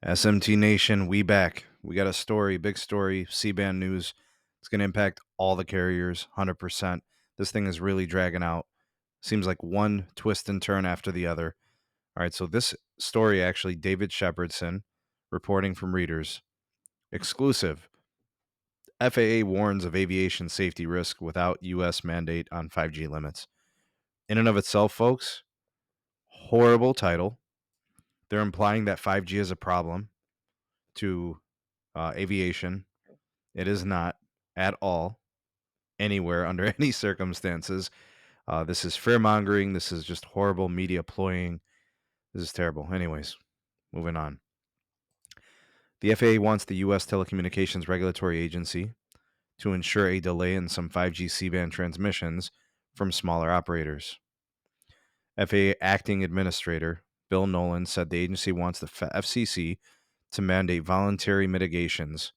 SMT Nation, we back. We got a story, big story, C-band news. It's going to impact all the carriers, 100%. This thing is really dragging out. Seems like one twist and turn after the other. All right, so this story actually, David Shepardson, reporting from Readers. Exclusive. FAA warns of aviation safety risk without U.S. mandate on 5G limits. In and of itself, folks, horrible title. They're implying that 5G is a problem to aviation. It is not at all anywhere under any circumstances. This is fear mongering. This is just horrible media ploying. This is terrible. Anyways, moving on. The FAA wants the U.S. Telecommunications Regulatory Agency to ensure a delay in some 5G C-band transmissions from smaller operators. FAA Acting Administrator Bill Nolan said the agency wants the FCC to mandate voluntary mitigations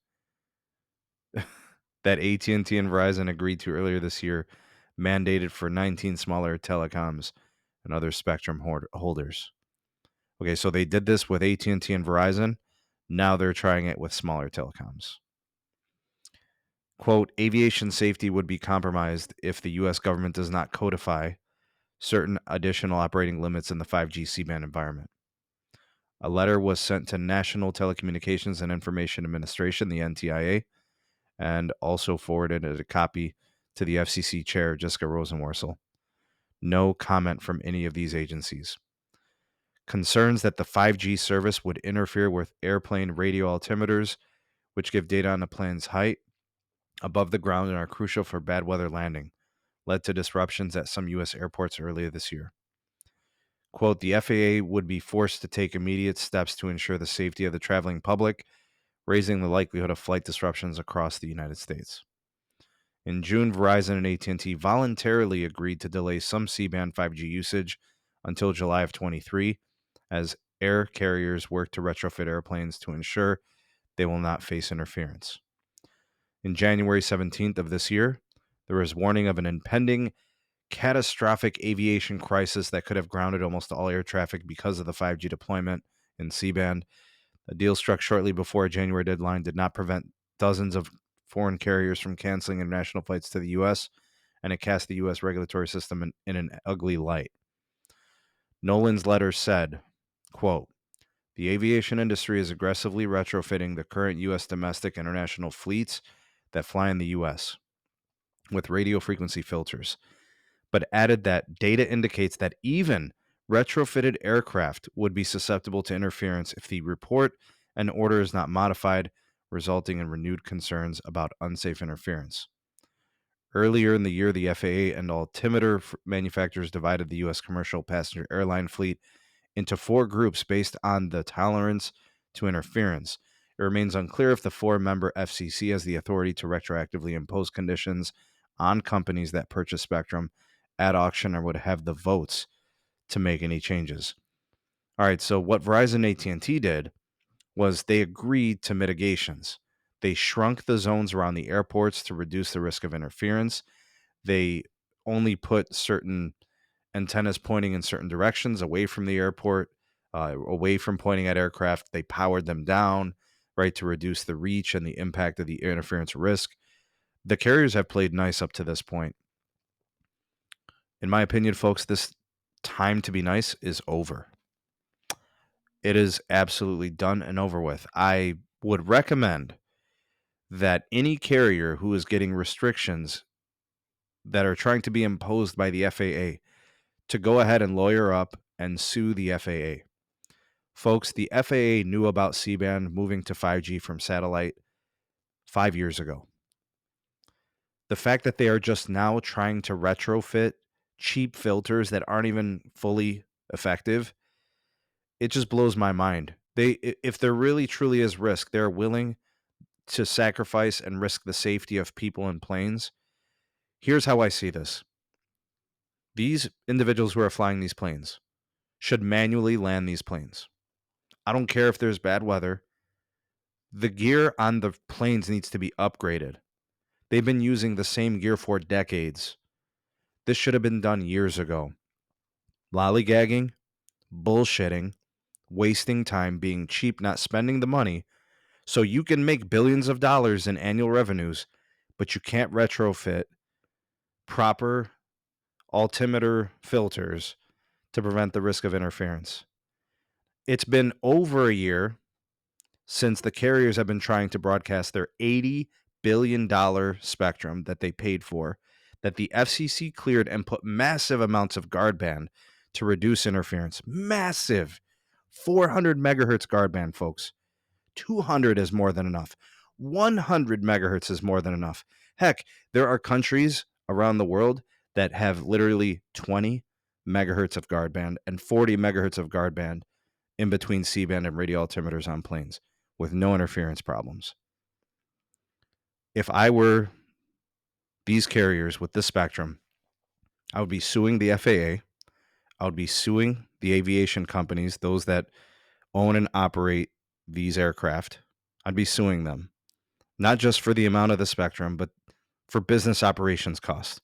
that AT&T and Verizon agreed to earlier this year, mandated for 19 smaller telecoms and other spectrum holders. Okay, so they did this with AT&T and Verizon. Now they're trying it with smaller telecoms. Quote, aviation safety would be compromised if the U.S. government does not codify certain additional operating limits in the 5G C-band environment. A letter was sent to National Telecommunications and Information Administration, the NTIA, and also forwarded a copy to the FCC chair, Jessica Rosenworcel. No comment from any of these agencies. Concerns that the 5G service would interfere with airplane radio altimeters, which give data on the plane's height above the ground and are crucial for bad weather landing, led to disruptions at some U.S. airports earlier this year. Quote, the FAA would be forced to take immediate steps to ensure the safety of the traveling public, raising the likelihood of flight disruptions across the United States. In June, Verizon and AT&T voluntarily agreed to delay some C-band 5G usage until July of 23 as air carriers work to retrofit airplanes to ensure they will not face interference. In January 17th of this year, there was warning of an impending catastrophic aviation crisis that could have grounded almost all air traffic because of the 5G deployment in C-band. A deal struck shortly before a January deadline did not prevent dozens of foreign carriers from canceling international flights to the U.S., and it cast the U.S. regulatory system in an ugly light. Nolan's letter said, quote, the aviation industry is aggressively retrofitting the current U.S. domestic international fleets that fly in the U.S. with radio frequency filters, but added that data indicates that even retrofitted aircraft would be susceptible to interference if the report and order is not modified, resulting in renewed concerns about unsafe interference. Earlier in the year, the FAA and altimeter manufacturers divided the U.S. commercial passenger airline fleet into 4 groups based on the tolerance to interference. It remains unclear if the 4-member FCC has the authority to retroactively impose conditions on companies that purchase spectrum at auction or would have the votes to make any changes. All right, so what Verizon and AT&T did was they agreed to mitigations. They shrunk the zones around the airports to reduce the risk of interference. They only put certain antennas pointing in certain directions away from the airport, away from pointing at aircraft. They powered them down, right, to reduce the reach and the impact of the interference risk. The carriers have played nice up to this point. In my opinion, folks, this time to be nice is over. It is absolutely done and over with. I would recommend that any carrier who is getting restrictions that are trying to be imposed by the FAA to go ahead and lawyer up and sue the FAA. Folks, the FAA knew about C-band moving to 5G from satellite 5 years ago. The fact that they are just now trying to retrofit cheap filters that aren't even fully effective, it just blows my mind. If there really truly is risk, they're willing to sacrifice and risk the safety of people and planes. Here's how I see this. These individuals who are flying these planes should manually land these planes. I don't care if there's bad weather. The gear on the planes needs to be upgraded. They've been using the same gear for decades. This should have been done years ago. Lollygagging, bullshitting, wasting time, being cheap, not spending the money. So you can make billions of dollars in annual revenues, but you can't retrofit proper altimeter filters to prevent the risk of interference. It's been over a year since the carriers have been trying to broadcast their $80 billion spectrum that they paid for, that the FCC cleared and put massive amounts of guard band to reduce interference. Massive. 400 megahertz guard band, folks. 200 is more than enough. 100 megahertz is more than enough. Heck, there are countries around the world that have literally 20 megahertz of guard band and 40 megahertz of guard band in between C-band and radio altimeters on planes with no interference problems. If I were these carriers with this spectrum, I would be suing the FAA. I would be suing the aviation companies, those that own and operate these aircraft. I'd be suing them, not just for the amount of the spectrum, but for business operations costs,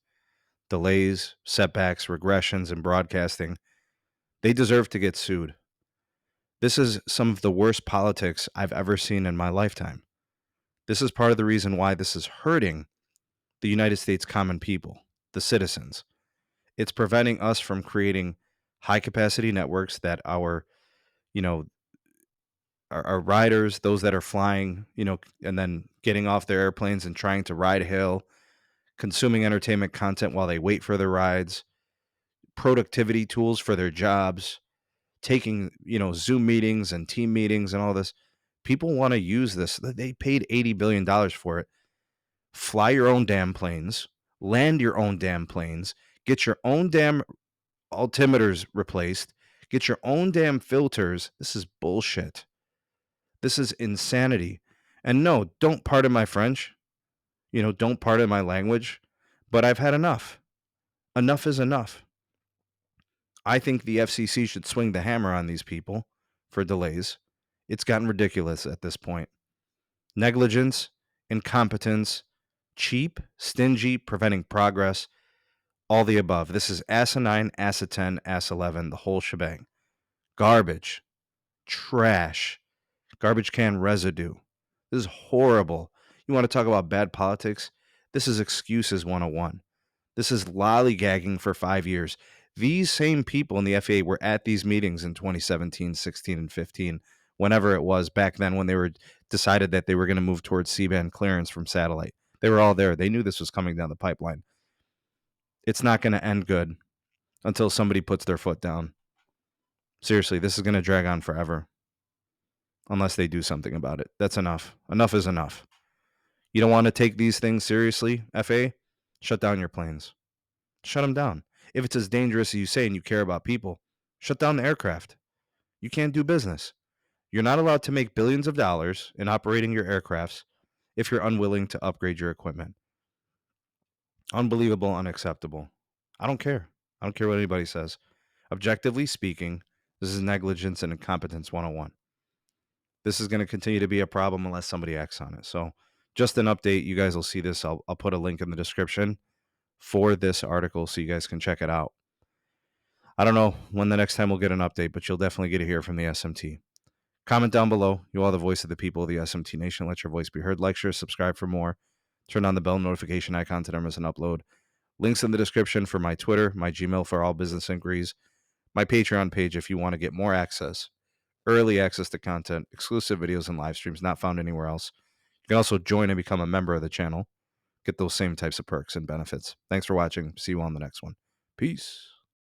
delays, setbacks, regressions in broadcasting. They deserve to get sued. This is some of the worst politics I've ever seen in my lifetime. This is part of the reason why this is hurting the United States common people, the citizens. It's preventing us from creating high capacity networks that our riders, those that are flying, and then getting off their airplanes and trying to ride hail, consuming entertainment content while they wait for their rides, productivity tools for their jobs, taking, Zoom meetings and team meetings and all this. People want to use this. They paid $80 billion for it. Fly your own damn planes, land your own damn planes, get your own damn altimeters replaced, get your own damn filters. This is bullshit. This is insanity. And no, don't pardon my French. Don't pardon my language. But I've had enough. Enough is enough. I think the FCC should swing the hammer on these people for delays. It's gotten ridiculous at this point. Negligence, incompetence, cheap, stingy, preventing progress, all the above. This is asinine, ass 10, ass 11, the whole shebang. Garbage, trash, garbage can residue. This is horrible. You want to talk about bad politics? This is excuses 101. This is lollygagging for 5 years. These same people in the FAA were at these meetings in 2017, 16, and 15, whenever it was back then when they were decided that they were going to move towards C-band clearance from satellite. They were all there. They knew this was coming down the pipeline. It's not going to end good until somebody puts their foot down. Seriously, this is going to drag on forever unless they do something about it. That's enough. Enough is enough. You don't want to take these things seriously, FAA? Shut down your planes. Shut them down. If it's as dangerous as you say and you care about people, shut down the aircraft. You can't do business. You're not allowed to make billions of dollars in operating your aircrafts if you're unwilling to upgrade your equipment. Unbelievable, unacceptable. I don't care. I don't care what anybody says. Objectively speaking, this is negligence and incompetence 101. This is going to continue to be a problem unless somebody acts on it. So just an update. You guys will see this. I'll put a link in the description for this article so you guys can check it out. I don't know when the next time we'll get an update, but you'll definitely get to hear from the SMT. Comment down below. You are the voice of the people of the SMT Nation. Let your voice be heard. Like, share, subscribe for more. Turn on the bell notification icon to never miss an upload. Links in the description for my Twitter, my Gmail for all business inquiries, my Patreon page if you want to get more access, early access to content, exclusive videos and live streams not found anywhere else. You can also join and become a member of the channel. Get those same types of perks and benefits. Thanks for watching. See you on the next one. Peace.